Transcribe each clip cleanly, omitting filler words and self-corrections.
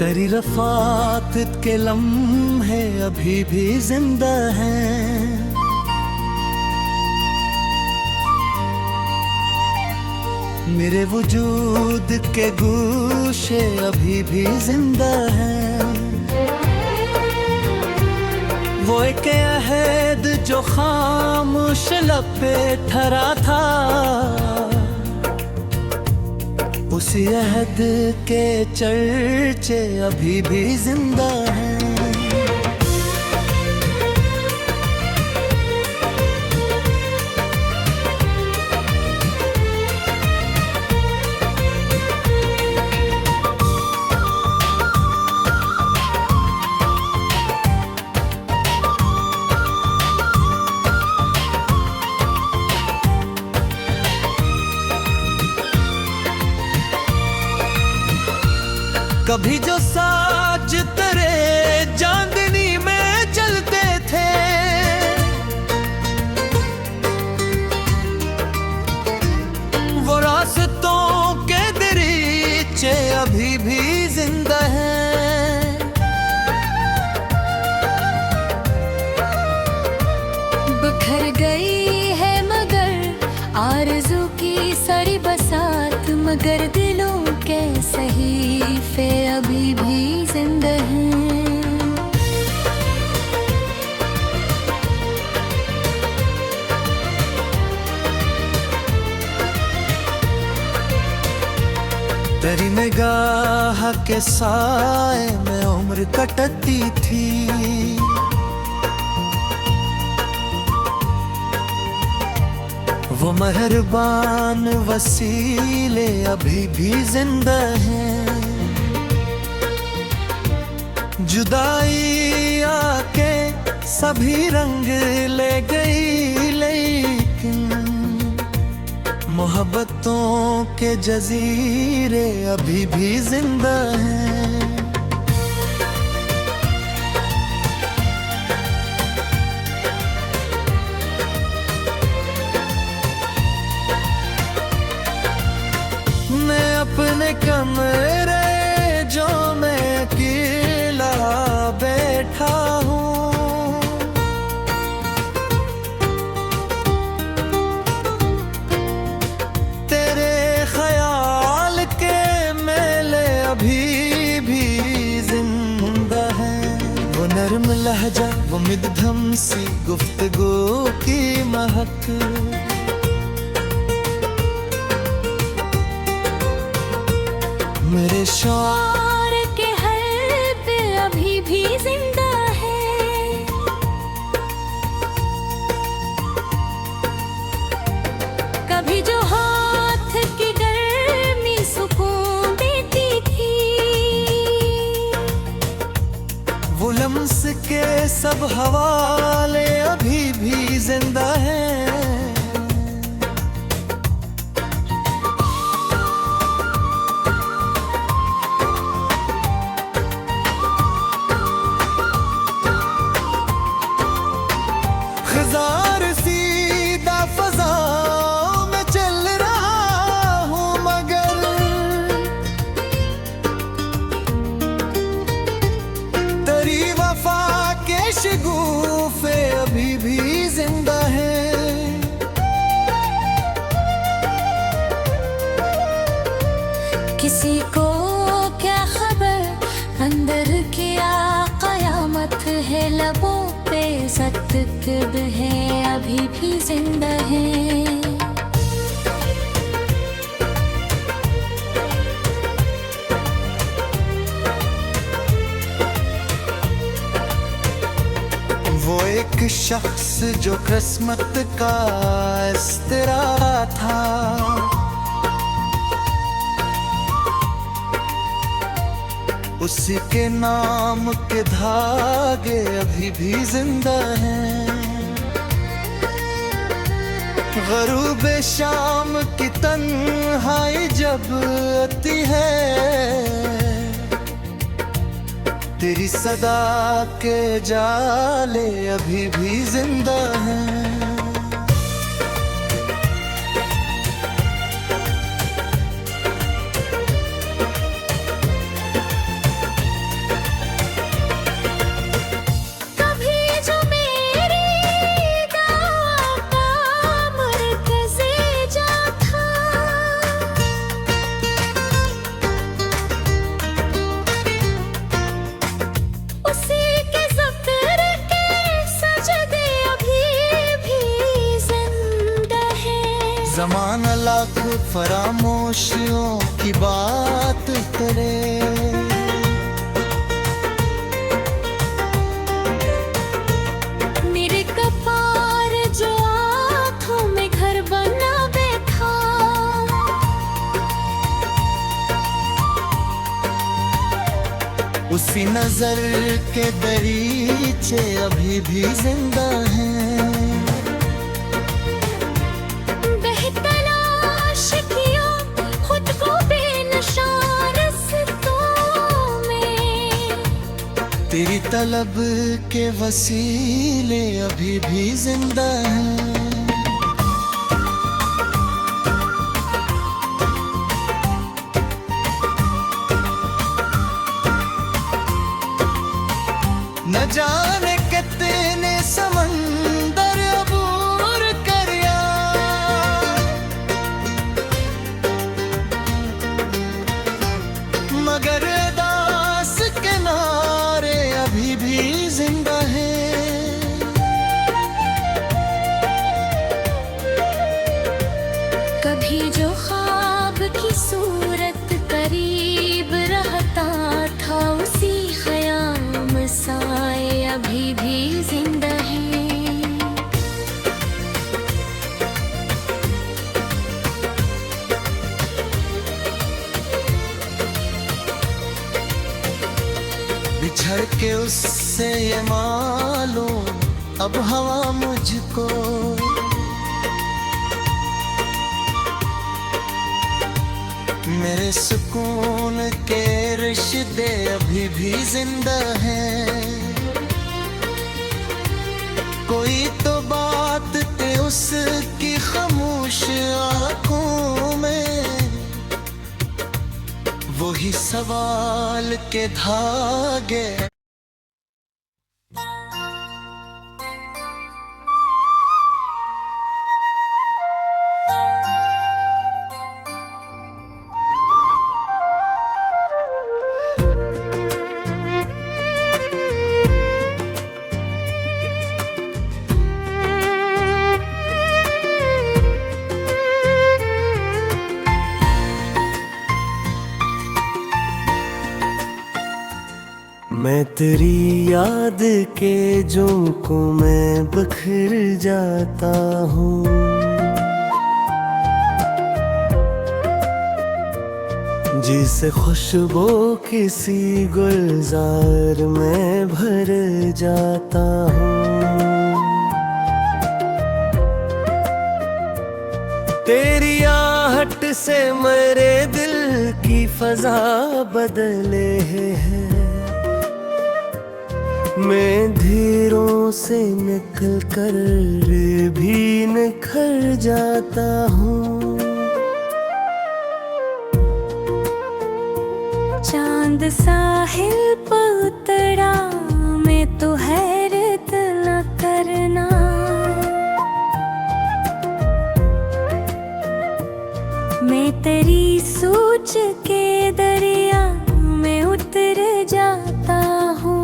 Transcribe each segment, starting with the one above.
तेरी रफ़ाक़त के लम्हे अभी भी जिंदा हैं। मेरे वजूद के गूशे अभी भी जिंदा हैं। वो एक अहद जो खामोश लब पे ठहरा था, उसी अहद के चर्चे अभी भी जिंदा हैं। कभी जो साज तेरे चांदनी में चलते थे, वो रास्तों के दरीचे अभी भी जिंदा हैं। बिखर गई है मगर आरज़ू की सारी बसात, मगर दिलों के सहीफे अभी भी जिंदा हैं। तेरी निगाह के साए में उम्र कटती थी, वो मेहरबान वसीले अभी भी जिंदा हैं। जुदाई आके सभी रंग ले गई, लेकिन मोहब्बतों के जजीरे अभी भी जिंदा हैं। अपने कमरे जो मैं अकेला बैठा हूँ, तेरे ख्याल के मेले अभी भी जिंदा हैं। वो नर्म लहजा, वो मिद्धम सी गुफ्तगू की महक, मेरे शौर के हर पे अभी भी जिंदा है। कभी जो हाथ की गर्मी सुकून देती थी, वो लम्स के सब हवाले अभी भी जिंदा हैं। ख़ज़ार सीधा फ़ज़ाओं में चल रहा हूँ, मगर तेरी वफ़ा के शगुफ़े अभी भी जिंदा हैं। किसी को क्या खबर अंदर क्या क़यामत है, लबों पे ज़िक्र है अभी भी जिंदा है। वो एक शख्स जो किस्मत का इस्तिरा था, उसी के नाम के धागे अभी भी जिंदा हैं। ग़ुरूब शाम की तन्हाई जब आती है, तेरी सदा के जाले अभी भी जिंदा हैं। ज़माना लाख फरामोशियों की बात करे, मेरे कपार जो आँखों में घर बना बैठा, उसी नजर के दरीचे अभी भी जिंदा हैं। बेतलाश किया खुद को बेनशा रस्तों में, तेरी तलब के वसीले अभी भी जिंदा हैं। न जाने कितने समंदर अबूर करया, मगर दास के नारे अभी भी जिंदा हैं। कभी जो ख्वाब की सूरत करीब रहता था, उसी ख़याम साए अभी भी जिंदा है। बिछड़ के उससे ये मालूम अब हवा मुझको, मेरे सुकून के रिश्ते अभी भी जिंदा हैं। कोई तो बात थे उसकी खामोश आंखों में, वही सवाल के धागे। मैं तेरी याद के झोंकों में बिखर जाता हूँ, जिसे खुशबू किसी गुलजार में भर जाता हूँ। तेरी आहट से मेरे दिल की फजा बदले है, मैं धीरों से निकल कर भी निखर जाता हूँ। चांद साहिल पर उतरा, मैं तो हैरत न करना, मैं तेरी सोच के दरिया में उतर जाता हूँ।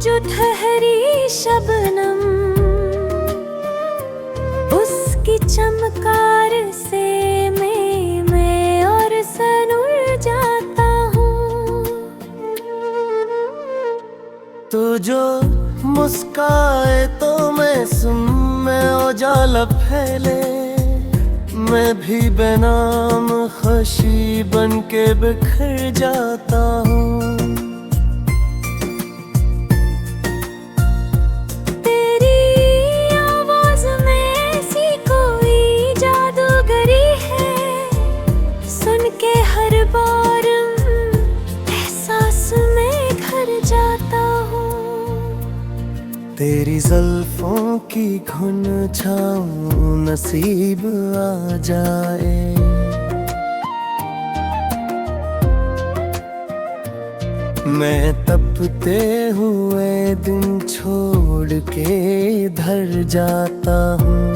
जो ठहरी शबनम, उसकी चमकार से मैं और सनूर जाता हूँ। तो जो मुस्काए तो मैं में उजाला फैले, मैं भी बेनाम खुशी बन के बिखर जाता हूँ। तेरी ज़ुल्फ़ों की घुन छाऊं नसीब आ जाए, मैं तपते हुए दिन छोड़ के धर जाता हूँ।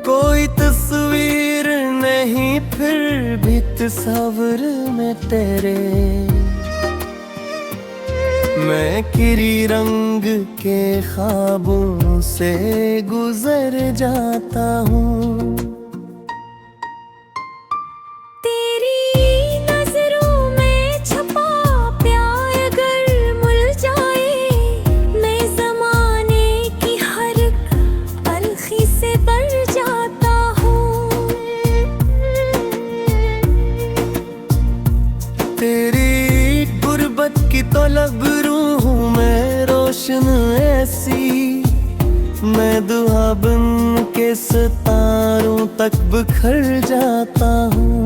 कोई तस्वीर नहीं फिर भी तस्वीर में तेरे मैं किरी रंग के ख्वाबों से गुजर जाता हूँ। तेरी नजरों में छपा प्यार अगर मुल जाए, मैं ज़माने की हर अलखी से तर जाता हूँ। तेरी गुर्बत की तो लबरूं हूँ मैं रोशन ऐसी, मैं दुआ बन के सितारों तक बिखर जाता हूँ।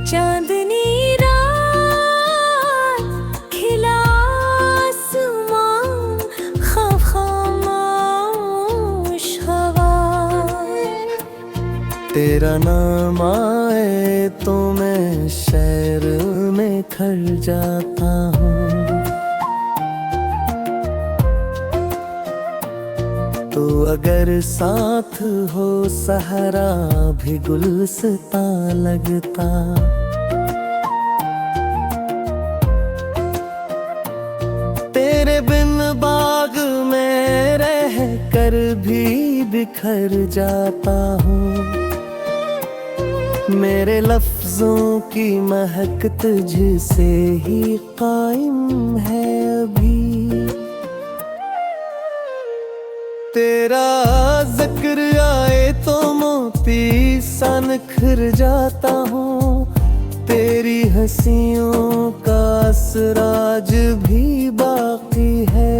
चांदनी रात खिला आसमां, खामोश हवा। तेरा नाम आए तो मैं शहर में खर जाता हूँ। तो अगर साथ हो सहरा भी गुलसिता लगता। तेरे बिन बाग में रह कर भी बिखर जाता हूँ। मेरे लफ्जों की महक तुझसे ही कायम है अभी। तेरा जिक्र आए तो मोती सा निखर जाता हूँ। तेरी हंसियों का असराज भी बाकी है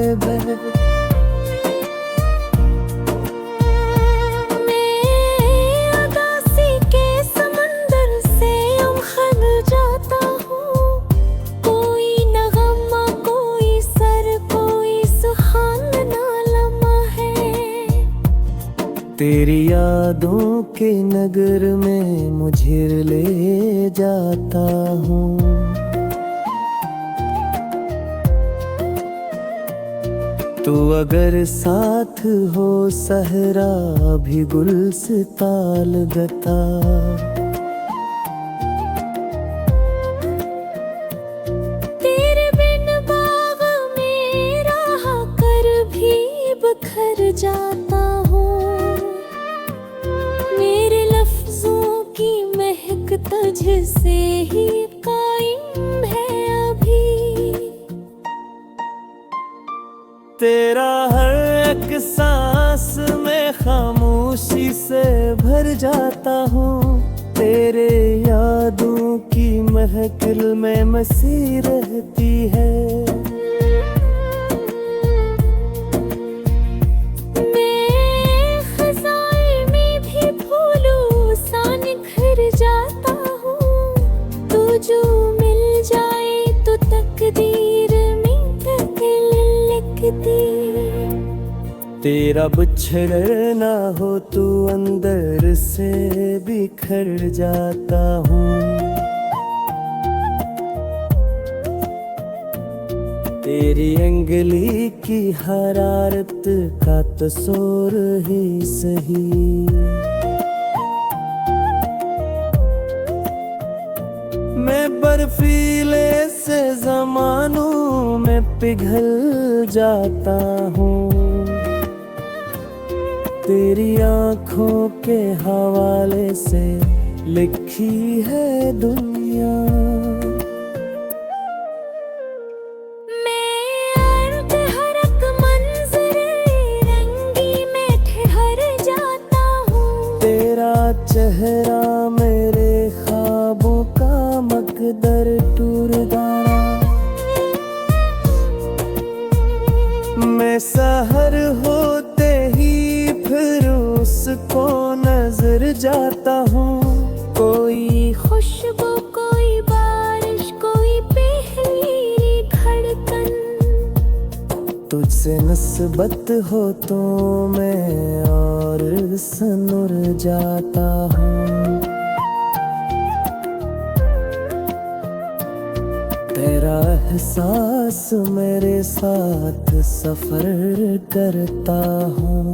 तेरी यादों के नगर में मुझे ले जाता हूँ। तू अगर साथ हो सहरा भी गुलसिता लगता। तेरे बिन बाग में रह कर भी बिखर जाता हूँ। तुझसे ही कायम है अभी। तेरा हर एक सांस में खामोशी से भर जाता हूँ। तेरे यादों की महफिल में मसी रहती है। जो मिल जाए तो तकदीर में तकदीर लिखती। तेरा बिछड़ना हो तू अंदर से बिखर जाता हूँ। तेरी अंगली की हरारत का तस्वीर ही सही। मैं बर्फीले से ज़मानों में पिघल जाता हूँ। तेरी आँखों के हवाले से लिखी है दुनिया। मैं अर्द हरक मंज़रे रंगी में ठहर जाता हूँ। तेरा चेहरा मेरे ख्वाबों का मकदर टूरदाना। मैं सहर होते ही फिर उसको नजर जाता हूँ। कोई खुशबू, कोई बारिश, कोई पहली धड़कन। तुझसे नस्बत हो तो मैं और सनुर जाता हूँ। तेरा एहसास मेरे साथ सफर करता हूँ।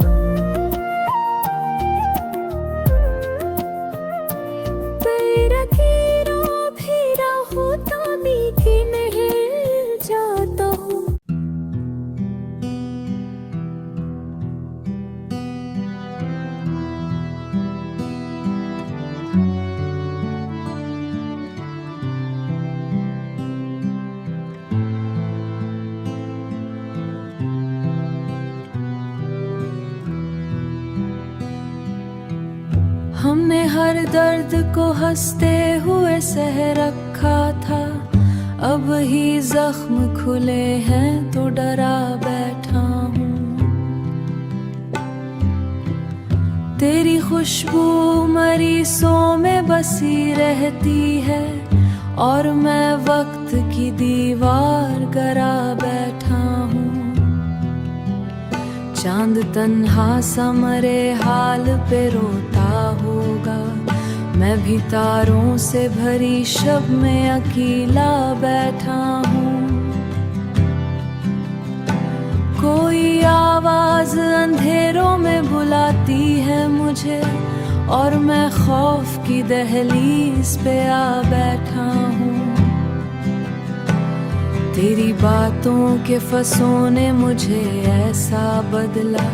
हमने हर दर्द को हंसते हुए सह रखा था, अब ही जख्म खुले हैं तो डरा बैठा हूँ। तेरी खुशबू मरीसों में बसी रहती है और मैं वक्त की दीवार गरा बैठा हूँ। चांद तन्हा सा मरे हाल पे रोता होगा, मैं भी तारों से भरी शब में अकेला बैठा हूँ। कोई आवाज अंधेरों में बुलाती है मुझे और मैं खौफ की दहलीज पे आ बैठा हूँ। तेरी बातों के फसों ने मुझे ऐसा बदला,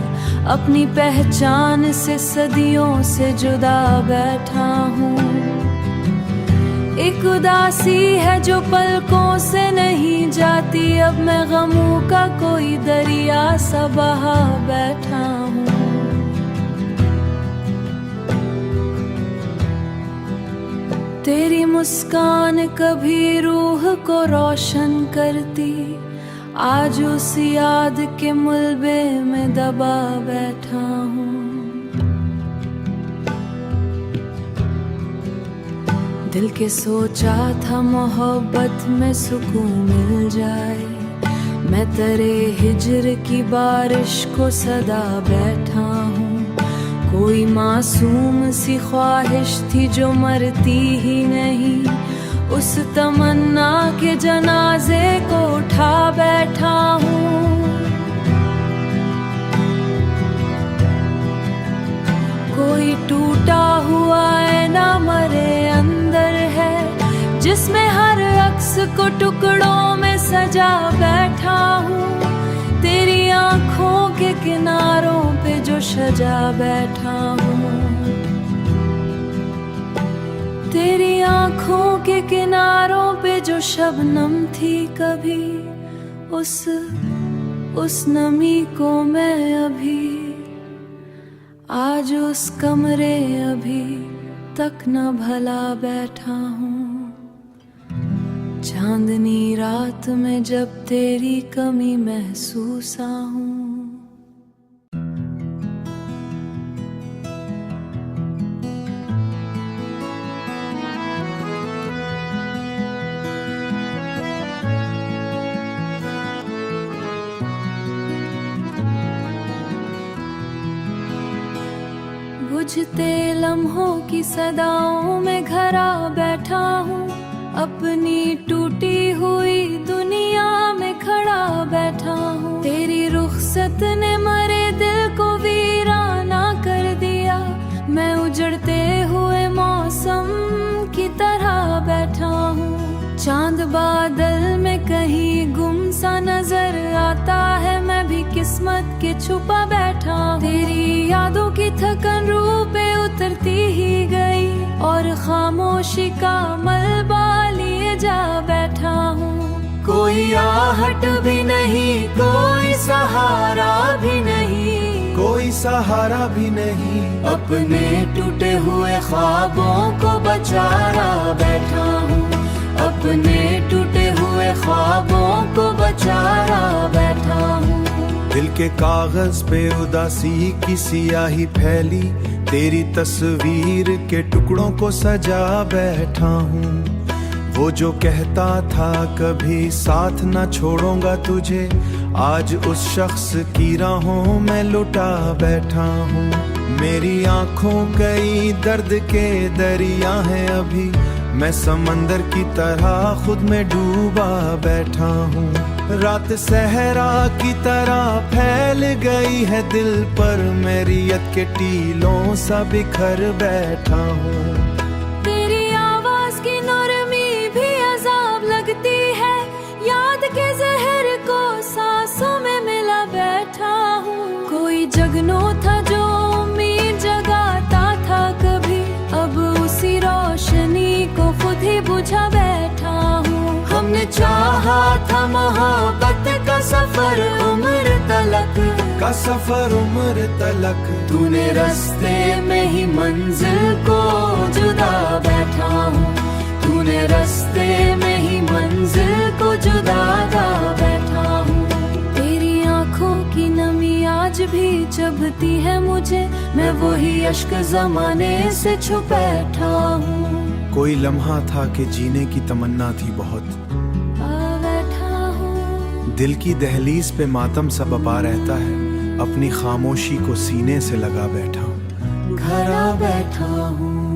अपनी पहचान से सदियों से जुदा बैठा हूँ। एक उदासी है जो पलकों से नहीं जाती, अब मैं गमों का कोई दरिया सा बहा बैठा हूँ। तेरी मुस्कान कभी रूह को रोशन करती, आज उस याद के मुलबे में दबा बैठा हूँ। दिल के सोचा था मोहब्बत में सुकून मिल जाए, मैं तेरे हिज्र की बारिश को सदा बैठा हूँ। कोई मासूम सी ख्वाहिश थी जो मरती ही नहीं, उस तमन्ना के जनाजे को उठा बैठा हूँ। कोई टूटा हुआ ऐना मरे अंदर है, जिसमें हर अक्स को टुकड़ों में सजा बैठा हूँ। तेरी आँखों के किनारों पे जो सजा बैठा हूँ, तेरी आँखों के किनारों पे जो शबनम थी कभी, उस नमी को मैं अभी, आज उस कमरे अभी तक न भला बैठा हूँ। चांदनी रात में जब तेरी कमी महसूस हूँ। बुझते लम्हों की सदाओं में घरा बैठा हूँ, अपनी टूटी हुई दुनिया में खड़ा बैठा हूँ। तेरी रुखसत ने मरे दिल को वीराना कर दिया, मैं उजड़ते हुए मौसम की तरह बैठा हूँ। चांद बादल में कहीं गुम सा नजर आता है, मैं भी किस्मत के छुपा बैठा हूँ। तेरी यादों की थकन रूह पे उतरती ही गई और खामोशी का मलबा लिए जा बैठा हूँ। कोई आहट भी नहीं, कोई सहारा भी नहीं, कोई सहारा भी नहीं, अपने टूटे हुए ख्वाबों को बचा रहा बैठा हूँ। अपने टूटे हुए ख्वाबों को बचा रहा बैठा हूँ। दिल के कागज पे उदासी की सियाही फैली, तेरी तस्वीर के टुकड़ों को सजा बैठा हूँ। वो जो कहता था कभी साथ न छोड़ूंगा तुझे, आज उस शख्स की राहों में लुटा बैठा हूँ। मेरी आंखों कई दर्द के दरिया हैं अभी, मैं समंदर की तरह खुद में डूबा बैठा हूँ। रात सहरा की तरह फैल गई है दिल पर, मेरियत के टीलों सा बिखर बैठा हूँ। तेरी आवाज की नरमी भी अजाब लगती है, याद के जहर को सांसों में मिला बैठा हूँ। कोई जगनो था जो उम्मीद जगाता था कभी, अब उसी रोशनी को खुद ही बुझा बैठा हूँ। हमने चाहा था मोहब्बत का सफर उम्र तलक, का सफर उम्र तलक, तूने रास्ते में ही मंजिल को जुदा बैठा हूँ, तूने रास्ते में ही मंजिल को जुदा बैठा हूँ। तेरी आंखों की नमी आज भी चुभती है मुझे, मैं वही अश्क जमाने से छुप बैठा हूँ। कोई लम्हा था कि जीने की तमन्ना थी बहुत, बैठा हूँ। दिल की दहलीज पे मातम सा बपा रहता है, अपनी खामोशी को सीने से लगा बैठा हूँ। घर आ बैठा हूँ।